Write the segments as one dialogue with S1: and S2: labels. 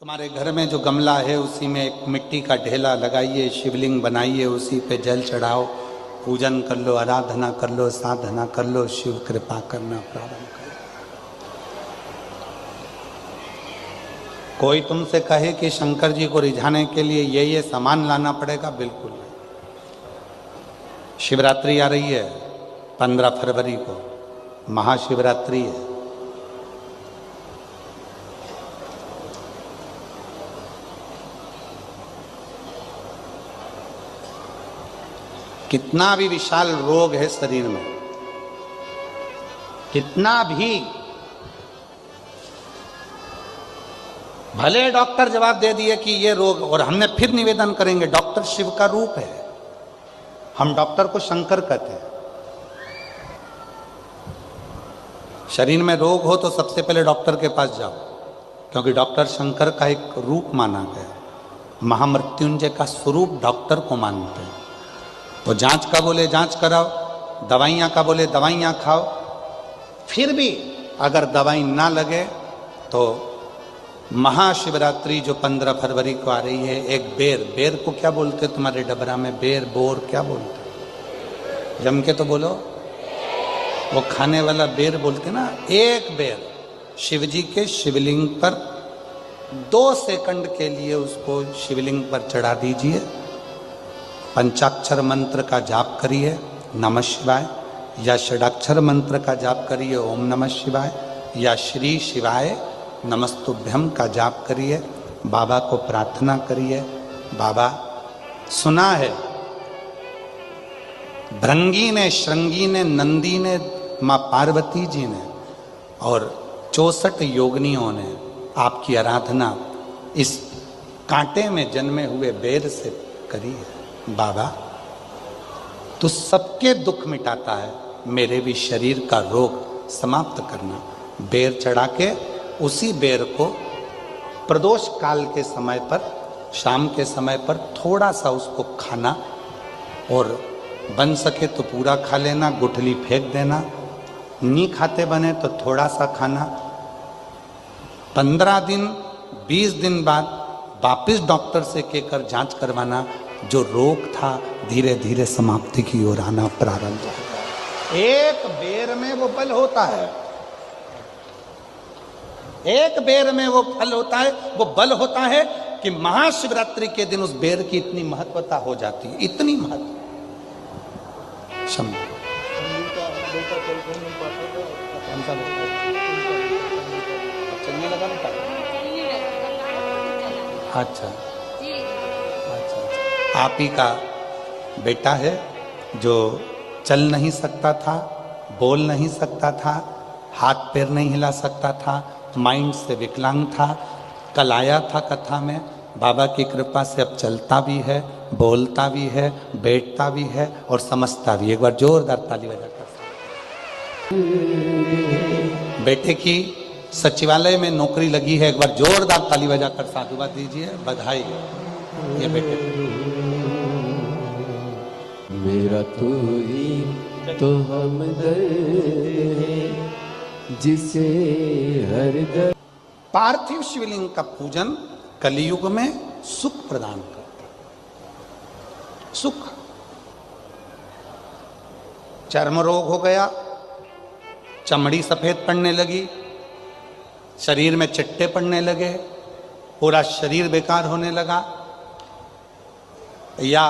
S1: हमारे घर में जो गमला है उसी में एक मिट्टी का ढेला लगाइए, शिवलिंग बनाइए, उसी पे जल चढ़ाओ, पूजन कर लो, आराधना कर लो, साधना कर लो, शिव कृपा करना प्रारंभ करो। कोई तुमसे कहे कि शंकर जी को रिझाने के लिए ये सामान लाना पड़ेगा, बिल्कुल नहीं। शिवरात्रि आ रही है 15 फरवरी को, महाशिवरात्रि है। कितना भी विशाल रोग है शरीर में, कितना भी भले डॉक्टर जवाब दे दिए कि ये रोग, और हमने फिर निवेदन करेंगे, डॉक्टर शिव का रूप है, हम डॉक्टर को शंकर कहते हैं। शरीर में रोग हो तो सबसे पहले डॉक्टर के पास जाओ, क्योंकि डॉक्टर शंकर का एक रूप माना गया, महामृत्युंजय का स्वरूप डॉक्टर को मानते हैं। तो जांच का बोले जांच कराओ, दवाइयाँ का बोले दवाइयाँ खाओ। फिर भी अगर दवाई ना लगे तो महाशिवरात्रि जो 15 फरवरी को आ रही है, एक बेर को क्या बोलते तुम्हारे डबरा में? बेर, बोर क्या बोलते? जम के तो बोलो, वो खाने वाला बेर बोलते ना। एक बेर शिवजी के शिवलिंग पर 2 सेकंड के लिए उसको शिवलिंग पर चढ़ा दीजिए, पंचाक्षर मंत्र का जाप करिए नमः शिवाय, या षडाक्षर मंत्र का जाप करिए ओम नमः शिवाय, या श्री शिवाय नमस्तुभ्यम का जाप करिए, बाबा को प्रार्थना करिए। बाबा सुना है भृंगी ने, श्रृंगी ने, नंदी ने, माँ पार्वती जी ने और 64 योगिनियों ने आपकी आराधना इस कांटे में जन्मे हुए बेर से करी है। बाबा तू सबके दुख मिटाता है, मेरे भी शरीर का रोग समाप्त करना। बेर चढ़ा के उसी बेर को प्रदोष काल के समय पर, शाम के समय पर थोड़ा सा उसको खाना, और बन सके तो पूरा खा लेना, गुठली फेंक देना, नहीं खाते बने तो थोड़ा सा खाना। 15 दिन 20 दिन बाद वापिस डॉक्टर से कहकर जांच करवाना, जो रोग था धीरे धीरे समाप्ति की ओर आना प्रारंभ होगा। एक बेर में वो बल होता है, एक बेर में वो फल होता है, वो बल होता है कि महाशिवरात्रि के दिन उस बेर की इतनी महत्वता हो जाती है, इतनी महत्व। चलने लगा बेटा? अच्छा, आप ही का बेटा है जो चल नहीं सकता था, बोल नहीं सकता था, हाथ पैर नहीं हिला सकता था, माइंड से विकलांग था। कल आया था कथा में, बाबा की कृपा से अब चलता भी है, बोलता भी है, बैठता भी है और समझता भी। एक बार जोरदार ताली बजाकर। बेटे की सचिवालय में नौकरी लगी है, एक बार जोरदार ताली बजाकर साधुवाद दीजिए, बधाई। ये बेटे
S2: मेरा तू ही तो हमदर्द है जिसे हर दर्द।
S1: पार्थिव शिवलिंग का पूजन कलियुग में सुख प्रदान करता है। सुख, चर्म रोग हो गया, चमड़ी सफेद पड़ने लगी, शरीर में चिट्टे पड़ने लगे, पूरा शरीर बेकार होने लगा, या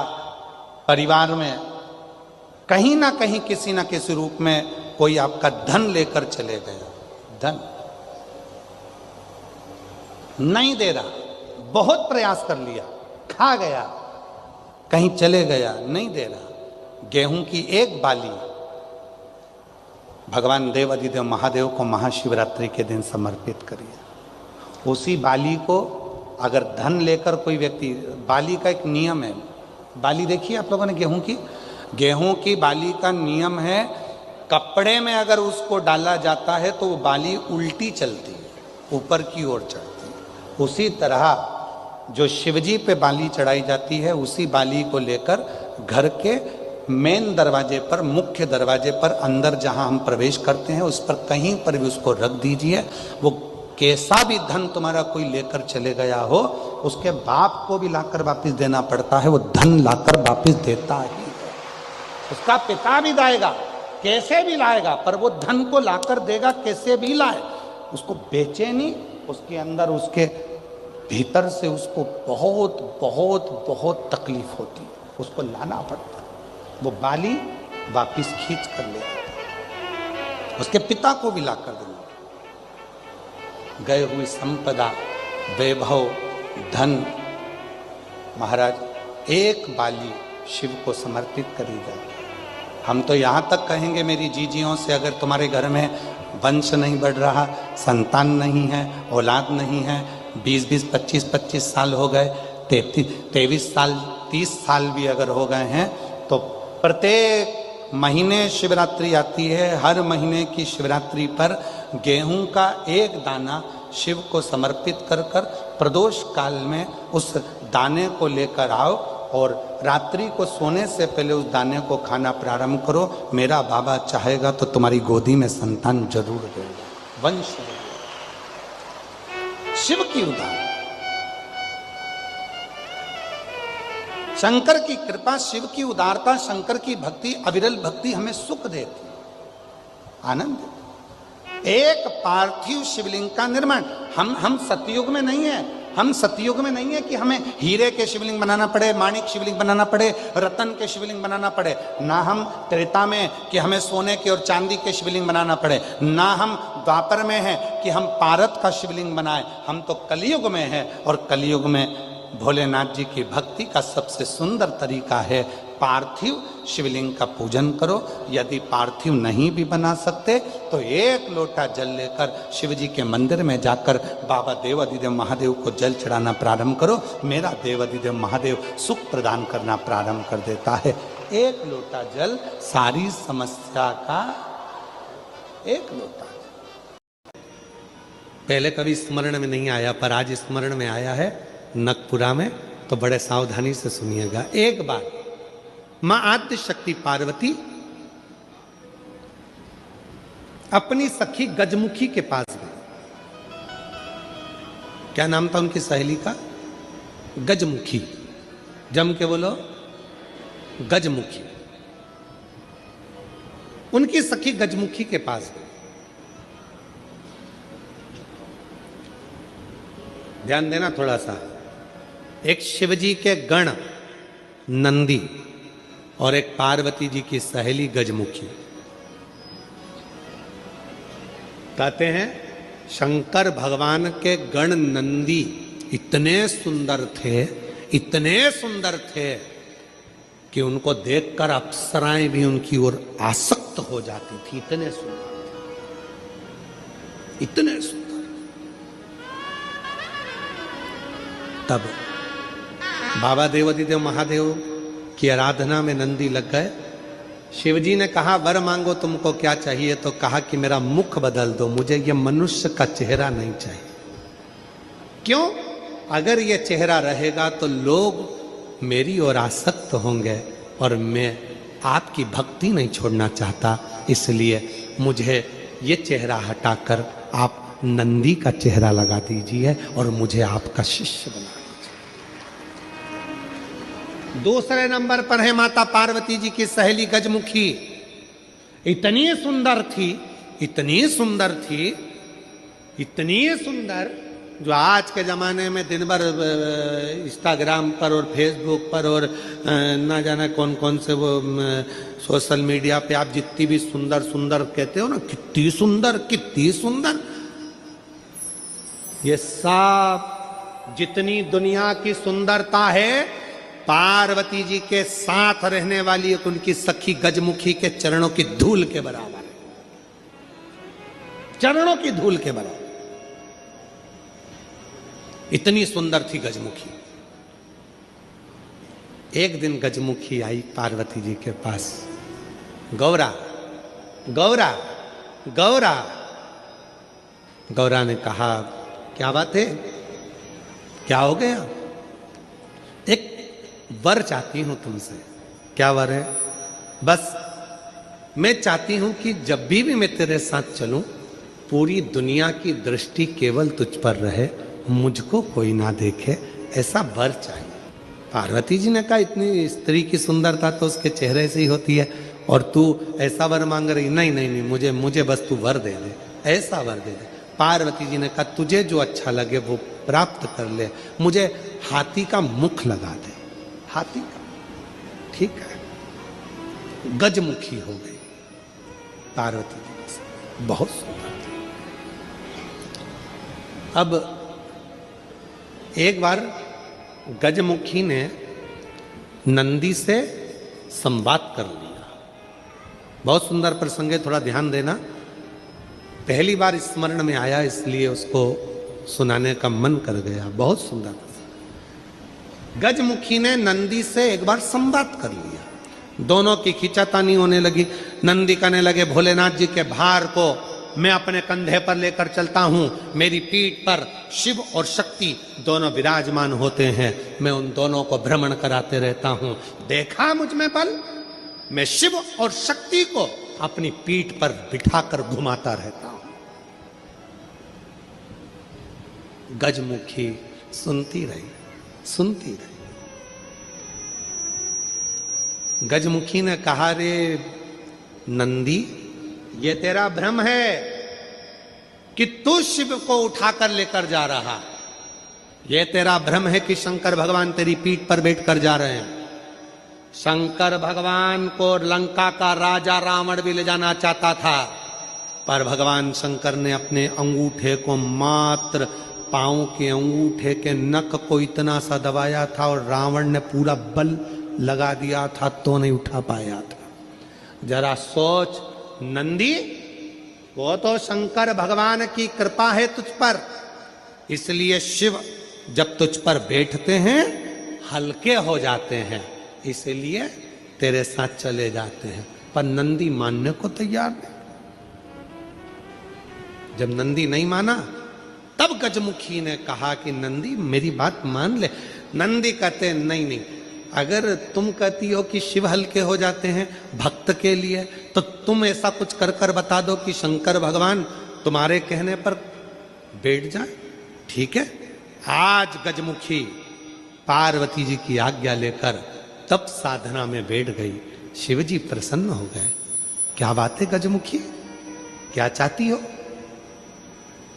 S1: परिवार में कहीं ना कहीं किसी ना किसी रूप में कोई आपका धन लेकर चले गया, धन नहीं दे रहा, बहुत प्रयास कर लिया, खा गया, कहीं चले गया, नहीं दे रहा। गेहूं की एक बाली भगवान देव अधिदेव महादेव को महाशिवरात्रि के दिन समर्पित करिए। उसी बाली को अगर धन लेकर कोई व्यक्ति, बाली का एक नियम है, बाली देखिए आप लोगों ने गेहूं की बाली का नियम है, कपड़े में अगर उसको डाला जाता है तो वो बाली उल्टी चलती है, ऊपर की ओर चढ़ती है। उसी तरह जो शिवजी पे बाली चढ़ाई जाती है, उसी बाली को लेकर घर के मेन दरवाजे पर, मुख्य दरवाजे पर, अंदर जहां हम प्रवेश करते हैं उस पर कहीं पर भी उसको रख दीजिए। वो कैसा भी धन तुम्हारा कोई लेकर चले गया हो, उसके बाप को भी लाकर वापस देना पड़ता है, वो धन लाकर वापस देता ही है। उसका पिता भी लाएगा, कैसे भी लाएगा, पर वो धन को लाकर देगा, कैसे भी लाए। उसको बेचे नहीं, उसके अंदर, उसके भीतर से उसको बहुत बहुत बहुत तकलीफ होती है, उसको लाना पड़ता है। वो बाली वापिस खींच कर ले आता, उसके पिता को भी लाकर देना। गए हुई संपदा, वैभव, धन, महाराज एक बाली शिव को समर्पित करी जाए। हम तो यहाँ तक कहेंगे मेरी जीजियों से, अगर तुम्हारे घर में वंश नहीं बढ़ रहा, संतान नहीं है, औलाद नहीं है, 20-20, 25-25 साल हो गए, 23 साल, 30 साल भी अगर हो गए हैं, तो प्रत्येक महीने शिवरात्रि आती है, हर महीने की शिवरात्रि पर गेहूं का एक दाना शिव को समर्पित कर कर प्रदोष काल में उस दाने को लेकर आओ और रात्रि को सोने से पहले उस दाने को खाना प्रारंभ करो। मेरा बाबा चाहेगा तो तुम्हारी गोदी में संतान जरूर देगा, वंश देगा। शिव की उदाहरण, शंकर की कृपा, शिव की उदारता, शंकर की भक्ति, अविरल भक्ति हमें सुख देती, आनंद देती। एक पार्थिव शिवलिंग का निर्माण, हम सतयुग में नहीं है, हम सतयुग में नहीं है कि हमें हीरे के शिवलिंग बनाना पड़े, माणिक शिवलिंग बनाना पड़े, रतन के शिवलिंग बनाना पड़े, ना हम त्रेता में कि हमें सोने के और चांदी के शिवलिंग बनाना पड़े, ना हम द्वापर में हैं कि हम पारत का शिवलिंग बनाए। हम तो कलयुग में हैं, और कलयुग में भोलेनाथ जी की भक्ति का सबसे सुंदर तरीका है पार्थिव शिवलिंग का पूजन करो। यदि पार्थिव नहीं भी बना सकते तो एक लोटा जल लेकर शिव जी के मंदिर में जाकर बाबा देवाधिदेव महादेव को जल चढ़ाना प्रारंभ करो। मेरा देवाधिदेव महादेव सुख प्रदान करना प्रारंभ कर देता है। एक लोटा जल सारी समस्या का, एक लोटा। पहले कभी स्मरण में नहीं आया, पर आज स्मरण में आया है नगपुरा में, तो बड़े सावधानी से सुनिएगा। एक बार मां आद्य शक्ति पार्वती अपनी सखी गजमुखी के पास गई। क्या नाम था उनकी सहेली का? गजमुखी। जम के बोलो, गजमुखी। उनकी सखी गजमुखी के पास गई। ध्यान देना थोड़ा सा। एक शिवजी के गण नंदी और एक पार्वती जी की सहेली गजमुखी। कहते हैं शंकर भगवान के गण नंदी इतने सुंदर थे, इतने सुंदर थे कि उनको देखकर अप्सराएं भी उनकी ओर आसक्त हो जाती थी। इतने सुंदर, इतने सुंदर। तब बाबा देवाधिदेव महादेव की आराधना में नंदी लग गए। शिवजी ने कहा वर मांगो, तुमको क्या चाहिए? तो कहा कि मेरा मुख बदल दो, मुझे ये मनुष्य का चेहरा नहीं चाहिए। क्यों? अगर ये चेहरा रहेगा तो लोग मेरी ओर आसक्त होंगे और मैं आपकी भक्ति नहीं छोड़ना चाहता, इसलिए मुझे ये चेहरा हटाकर आप नंदी का चेहरा लगा दीजिए और मुझे आपका शिष्य बना। दूसरे नंबर पर है माता पार्वती जी की सहेली गजमुखी। इतनी सुंदर थी, इतनी सुंदर थी, इतनी सुंदर, जो आज के ज़माने में दिन भर इंस्टाग्राम पर और फेसबुक पर और ना जाना कौन कौन से वो सोशल मीडिया पे आप जितनी भी सुंदर सुंदर कहते हो ना, कितनी सुंदर, कितनी सुंदर, ये सब जितनी दुनिया की सुंदरता है पार्वती जी के साथ रहने वाली एक उनकी सखी गजमुखी के चरणों की धूल के बराबर है, चरणों की धूल के बराबर। इतनी सुंदर थी गजमुखी। एक दिन गजमुखी आई पार्वती जी के पास, गौरा गौरा गौरा। गौरा ने कहा क्या बात है, क्या हो गया? एक वर चाहती हूं तुमसे। क्या वर है? बस मैं चाहती हूं कि जब भी मैं तेरे साथ चलूं पूरी दुनिया की दृष्टि केवल तुझ पर रहे, मुझको कोई ना देखे, ऐसा वर चाहिए। पार्वती जी ने कहा इतनी स्त्री की सुंदरता तो उसके चेहरे से ही होती है, और तू ऐसा वर मांग रही, नहीं नहीं नहीं, मुझे बस तू वर दे दे, ऐसा वर दे दे। पार्वती जी ने कहा तुझे जो अच्छा लगे वो प्राप्त कर ले, मुझे हाथी का मुख लगा दे, हाथी का, ठीक है। गजमुखी हो गई पार्वती जी, बहुत सुंदर थी। अब एक बार गजमुखी ने नंदी से संवाद कर लिया। बहुत सुंदर प्रसंग है, थोड़ा ध्यान देना। पहली बार स्मरण में आया इसलिए उसको सुनाने का मन कर गया। बहुत सुंदर प्रसंग। गजमुखी ने नंदी से एक बार संवाद कर लिया। दोनों की खींचातानी होने लगी। नंदी कहने लगे भोलेनाथ जी के भार को मैं अपने कंधे पर लेकर चलता हूं, मेरी पीठ पर शिव और शक्ति दोनों विराजमान होते हैं, मैं उन दोनों को भ्रमण कराते रहता हूं। देखा मुझ में बल, मैं शिव और शक्ति को अपनी पीठ पर बिठाकर घुमाता रहता हूं। गजमुखी सुनती रही, सुनती रही। गजमुखी ने कहा रे नंदी, ये तेरा भ्रम है कि तू शिव को उठाकर लेकर जा रहा, ये तेरा भ्रम है कि शंकर भगवान तेरी पीठ पर बैठकर जा रहे हैं। शंकर भगवान को लंका का राजा रावण भी ले जाना चाहता था, पर भगवान शंकर ने अपने अंगूठे को, मात्र पांव के अंगूठे के नख को इतना सा दबाया था और रावण ने पूरा बल लगा दिया था तो नहीं उठा पाया था। जरा सोच नंदी, वो तो शंकर भगवान की कृपा है तुझ पर, इसलिए शिव जब तुझ पर बैठते हैं हल्के हो जाते हैं, इसलिए तेरे साथ चले जाते हैं। पर नंदी मानने को तैयार नहीं। जब नंदी नहीं माना तब गजमुखी ने कहा कि नंदी मेरी बात मान ले। नंदी कहते नहीं नहीं, अगर तुम कहती हो कि शिव हल्के हो जाते हैं भक्त के लिए, तो तुम ऐसा कुछ कर कर बता दो कि शंकर भगवान तुम्हारे कहने पर बैठ जाए। ठीक है। आज गजमुखी पार्वती जी की आज्ञा लेकर तप साधना में बैठ गई। शिव जी प्रसन्न हो गए। क्या बात है गजमुखी, क्या चाहती हो?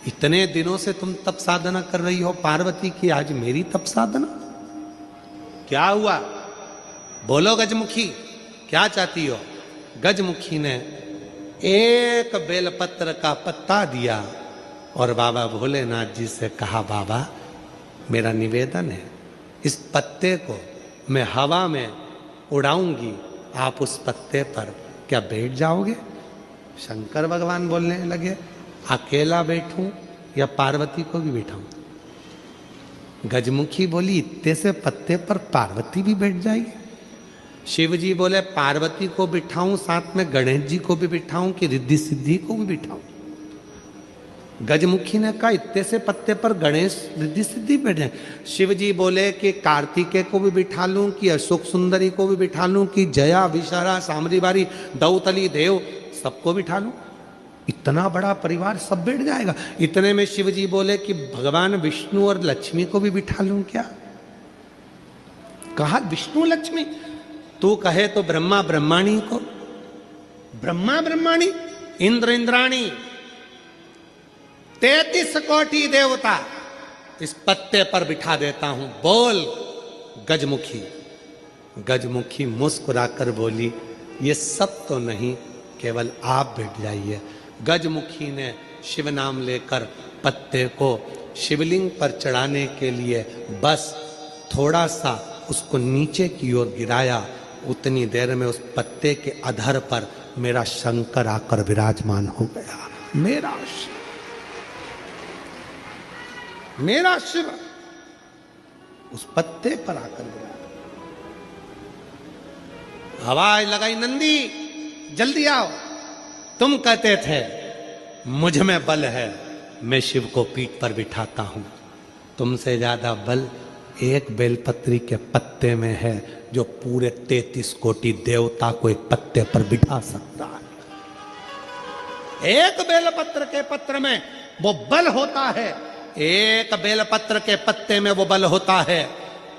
S1: इतने दिनों से तुम तप साधना कर रही हो पार्वती की, आज मेरी तप साधना? क्या हुआ? बोलो गजमुखी, क्या चाहती हो? गजमुखी ने एक बेलपत्र का पत्ता दिया और बाबा भोलेनाथ जी से कहा, बाबा मेरा निवेदन है, इस पत्ते को मैं हवा में उड़ाऊंगी, आप उस पत्ते पर क्या बैठ जाओगे? शंकर भगवान बोलने लगे, अकेला बैठूं या पार्वती को भी बैठाऊं? गजमुखी बोली, इतने से पत्ते पर पार्वती भी बैठ जाएगी? शिव जी बोले, पार्वती को बिठाऊं, साथ में गणेश जी को भी बिठाऊं कि रिद्धि सिद्धि को भी बिठाऊं? गजमुखी ने कहा, इतने से पत्ते पर गणेश रिद्धि सिद्धि बैठ जाए। शिव जी बोले कि कार्तिकेय को भी बिठा लूं, कि अशोक सुंदरी को भी बिठा लूं, कि जया विशारा सामरी बारी दौतली देव सबको बिठा लूं? इतना बड़ा परिवार सब बैठ जाएगा। इतने में शिव जी बोले कि भगवान विष्णु और लक्ष्मी को भी बिठा लूं क्या? कहा विष्णु लक्ष्मी, तू कहे तो ब्रह्मा ब्रह्माणी को, ब्रह्मा ब्रह्माणी, इंद्र इंद्राणी, 33 कोटि देवता इस पत्ते पर बिठा देता हूं, बोल गजमुखी। गजमुखी मुस्कुराकर बोली, ये सब तो नहीं, केवल आप बैठ जाइए। गजमुखी ने शिव नाम लेकर पत्ते को शिवलिंग पर चढ़ाने के लिए बस थोड़ा सा उसको नीचे की ओर गिराया। उतनी देर में उस पत्ते के अधर पर मेरा शंकर आकर विराजमान हो गया। मेरा शिव, मेरा शिव उस पत्ते पर आकर विराजमान। आवाज लगाई, नंदी जल्दी आओ। तुम कहते थे मुझ में बल है, मैं शिव को पीठ पर बिठाता हूं। तुमसे ज्यादा बल एक बेलपत्री के पत्ते में है, जो पूरे 33 कोटि देवता को एक पत्ते पर बिठा सकता है। एक बेलपत्र के पत्र में वो बल होता है, एक बेलपत्र के पत्ते में वो बल होता है,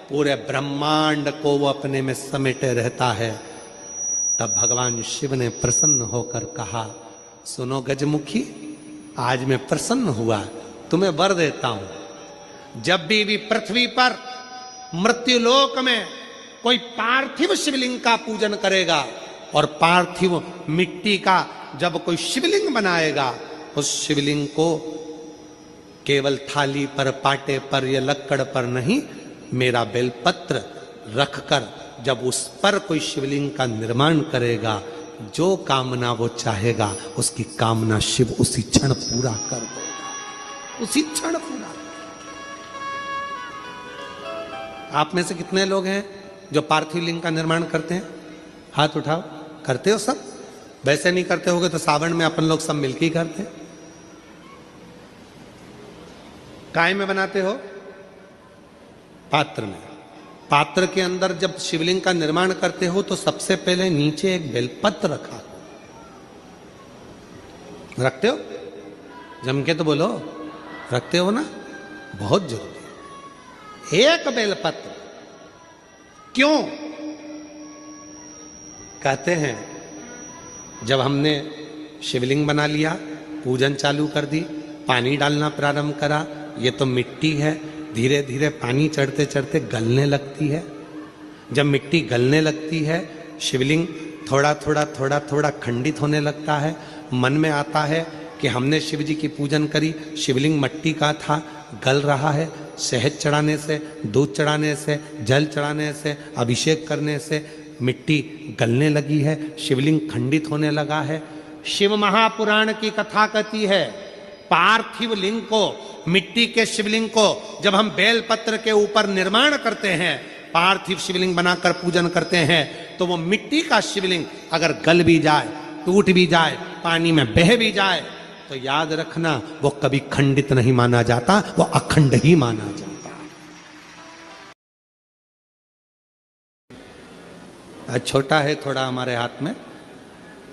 S1: पूरे ब्रह्मांड को वो अपने में समेटे रहता है। तब भगवान शिव ने प्रसन्न होकर कहा, सुनो गजमुखी, आज मैं प्रसन्न हुआ, तुम्हें वर देता हूं, जब भी पृथ्वी पर मृत्युलोक में कोई पार्थिव शिवलिंग का पूजन करेगा और पार्थिव मिट्टी का जब कोई शिवलिंग बनाएगा, उस शिवलिंग को केवल थाली पर, पाटे पर या लक्कड़ पर नहीं, मेरा बेलपत्र रखकर जब उस पर कोई शिवलिंग का निर्माण करेगा, जो कामना वो चाहेगा उसकी कामना शिव उसी क्षण पूरा कर देगा, उसी क्षण पूरा। आप में से कितने लोग हैं जो पार्थिव लिंग का निर्माण करते हैं? हाथ उठाओ। करते हो सब? वैसे नहीं करते होगे तो सावन में अपन लोग सब मिलके ही करते। काय में बनाते हो? पात्र में। पात्र के अंदर जब शिवलिंग का निर्माण करते हो तो सबसे पहले नीचे एक बेलपत्र रखा, रखते हो? जम के तो बोलो, रखते हो ना? बहुत जरूरी। एक बेलपत्र क्यों? कहते हैं जब हमने शिवलिंग बना लिया, पूजन चालू कर दी, पानी डालना प्रारंभ करा, ये तो मिट्टी है, धीरे धीरे पानी चढ़ते चढ़ते गलने लगती है। जब मिट्टी गलने लगती है, शिवलिंग थोड़ा थोड़ा थोड़ा थोड़ा खंडित होने लगता है। मन में आता है कि हमने शिव जी की पूजन करी, शिवलिंग मिट्टी का था, गल रहा है, शहद चढ़ाने से, दूध चढ़ाने से, जल चढ़ाने से, अभिषेक करने से मिट्टी गलने लगी है, शिवलिंग खंडित होने लगा है। शिव महापुराण की कथा कहती है, पार्थिव लिंग को, मिट्टी के शिवलिंग को जब हम बेलपत्र के ऊपर निर्माण करते हैं, पार्थिव शिवलिंग बनाकर पूजन करते हैं, तो वो मिट्टी का शिवलिंग अगर गल भी जाए, टूट भी जाए, पानी में बह भी जाए, तो याद रखना वो कभी खंडित नहीं माना जाता, वो अखंड ही माना जाता। छोटा है थोड़ा हमारे हाथ में,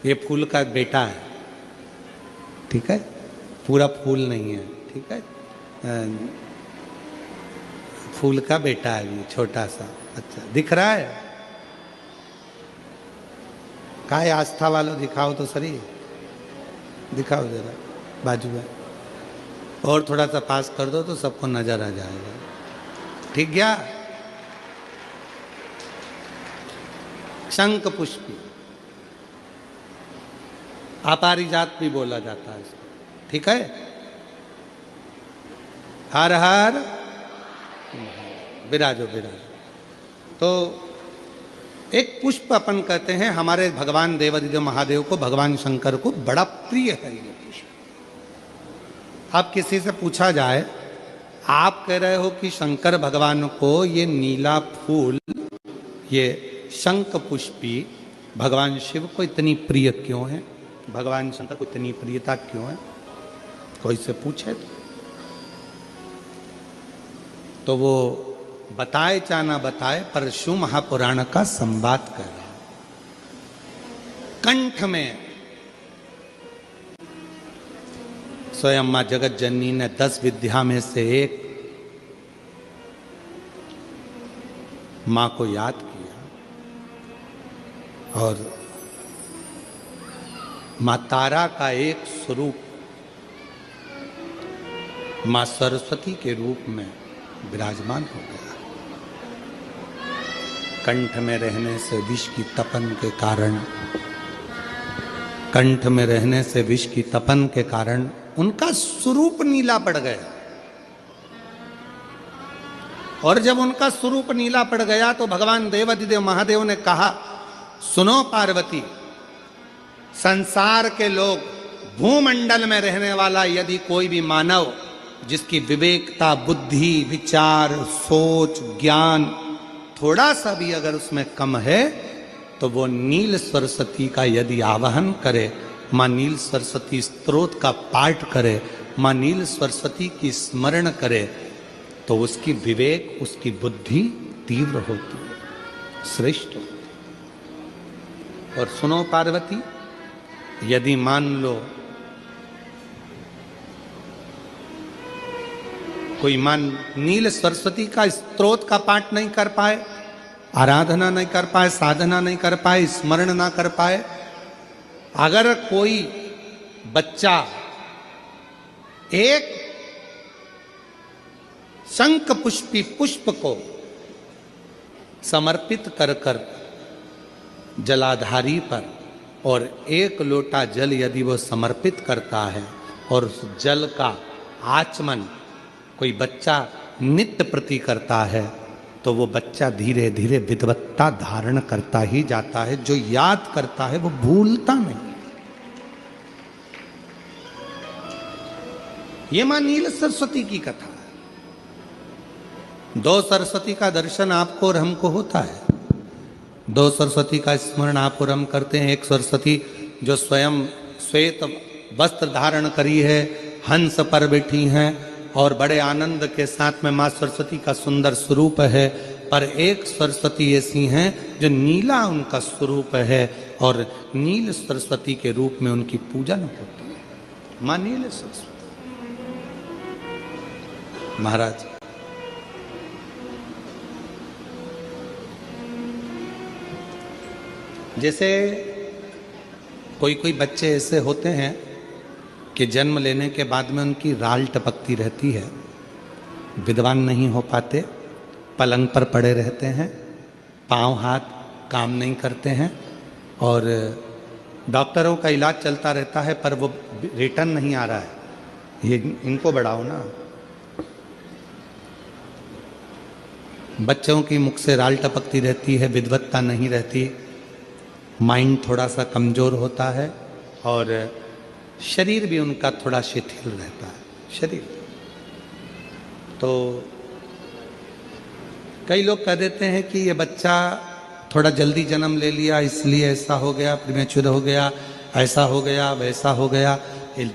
S1: ये फूल का बेटा है, ठीक है, पूरा फूल नहीं है, ठीक है, फूल का बेटा है ये छोटा सा। अच्छा दिख रहा है? काय आस्था वालों दिखाओ तो सही, दिखाओ जरा बाजू में, और थोड़ा सा पास कर दो तो सबको नजर आ जाएगा। ठीक गया? शंख पुष्पी, अपारिजात भी बोला जाता है इसको, ठीक है। हर हर विराजो विराजो। तो एक पुष्प अपन कहते हैं, हमारे भगवान देवादिदेव महादेव को, भगवान शंकर को बड़ा प्रिय है ये पुष्प। अब किसी से पूछा जाए, आप कह रहे हो कि शंकर भगवान को ये नीला फूल, ये शंख पुष्पी भगवान शिव को इतनी प्रिय क्यों है, भगवान शंकर को इतनी प्रियता क्यों है? कोई से पूछे तो वो बताए चाहे ना बताए, पर शिव महापुराण का संवाद कर रहा। कंठ में स्वयं मां जगत जननी ने 10 विद्या में से एक मां को याद किया, और मां तारा का एक स्वरूप मां सरस्वती के रूप में विराजमान हो गया। कंठ में रहने से विष की तपन के कारण, कंठ में रहने से विष की तपन के कारण उनका स्वरूप नीला पड़ गया। और जब उनका स्वरूप नीला पड़ गया तो भगवान देवादिदेव महादेव ने कहा, सुनो पार्वती, संसार के लोग, भूमंडल में रहने वाला यदि कोई भी मानव जिसकी विवेकता, बुद्धि, विचार, सोच, ज्ञान थोड़ा सा भी अगर उसमें कम है, तो वो नील सरस्वती का यदि आवाहन करे, माँ नील सरस्वती स्तोत्र का पाठ करे, माँ नील सरस्वती की स्मरण करे, तो उसकी विवेक, उसकी बुद्धि तीव्र होती है, श्रेष्ठ होती है। और सुनो पार्वती, यदि मान लो कोई मां नील सरस्वती का स्तोत्र का पाठ नहीं कर पाए, आराधना नहीं कर पाए, साधना नहीं कर पाए, स्मरण ना कर पाए, अगर कोई बच्चा एक शंख पुष्पी पुष्प को समर्पित कर कर जलाधारी पर और एक लोटा जल यदि वो समर्पित करता है और उस जल का आचमन कोई बच्चा नित्य प्रति करता है, तो वो बच्चा धीरे धीरे विद्वत्ता धारण करता ही जाता है। जो याद करता है वो भूलता नहीं। ये मां नील सरस्वती की कथा है। दो सरस्वती का दर्शन आपको और हमको होता है, दो सरस्वती का स्मरण आप और हम करते हैं। एक सरस्वती जो स्वयं श्वेत वस्त्र धारण करी है, हंस पर बैठी हैं और बड़े आनंद के साथ में मां सरस्वती का सुंदर स्वरूप है। पर एक सरस्वती ऐसी हैं जो नीला उनका स्वरूप है और नील सरस्वती के रूप में उनकी पूजन होती है। मां नील सरस्वती। महाराज जैसे कोई कोई बच्चे ऐसे होते हैं कि जन्म लेने के बाद में उनकी राल टपकती रहती है, विद्वान नहीं हो पाते, पलंग पर पड़े रहते हैं, पांव हाथ काम नहीं करते हैं और डॉक्टरों का इलाज चलता रहता है पर वो रिटर्न नहीं आ रहा है। ये इनको बढ़ाओ ना। बच्चों की मुख से राल टपकती रहती है, विद्वत्ता नहीं रहती, माइंड थोड़ा सा कमज़ोर होता है और शरीर भी उनका थोड़ा शिथिल रहता है। शरीर तो कई लोग कह देते हैं कि ये बच्चा थोड़ा जल्दी जन्म ले लिया इसलिए ऐसा हो गया, प्रीमेच्योर हो गया, ऐसा हो गया, वैसा हो गया।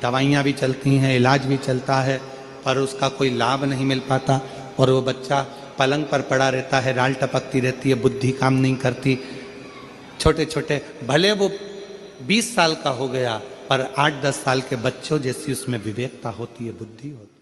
S1: दवाइयाँ भी चलती हैं, इलाज भी चलता है पर उसका कोई लाभ नहीं मिल पाता और वो बच्चा पलंग पर पड़ा रहता है, राल टपकती रहती है, बुद्धि काम नहीं करती। छोटे छोटे भले वो 20 साल का हो गया पर 8-10 साल के बच्चों जैसी उसमें विवेकता होती है, बुद्धि होती है।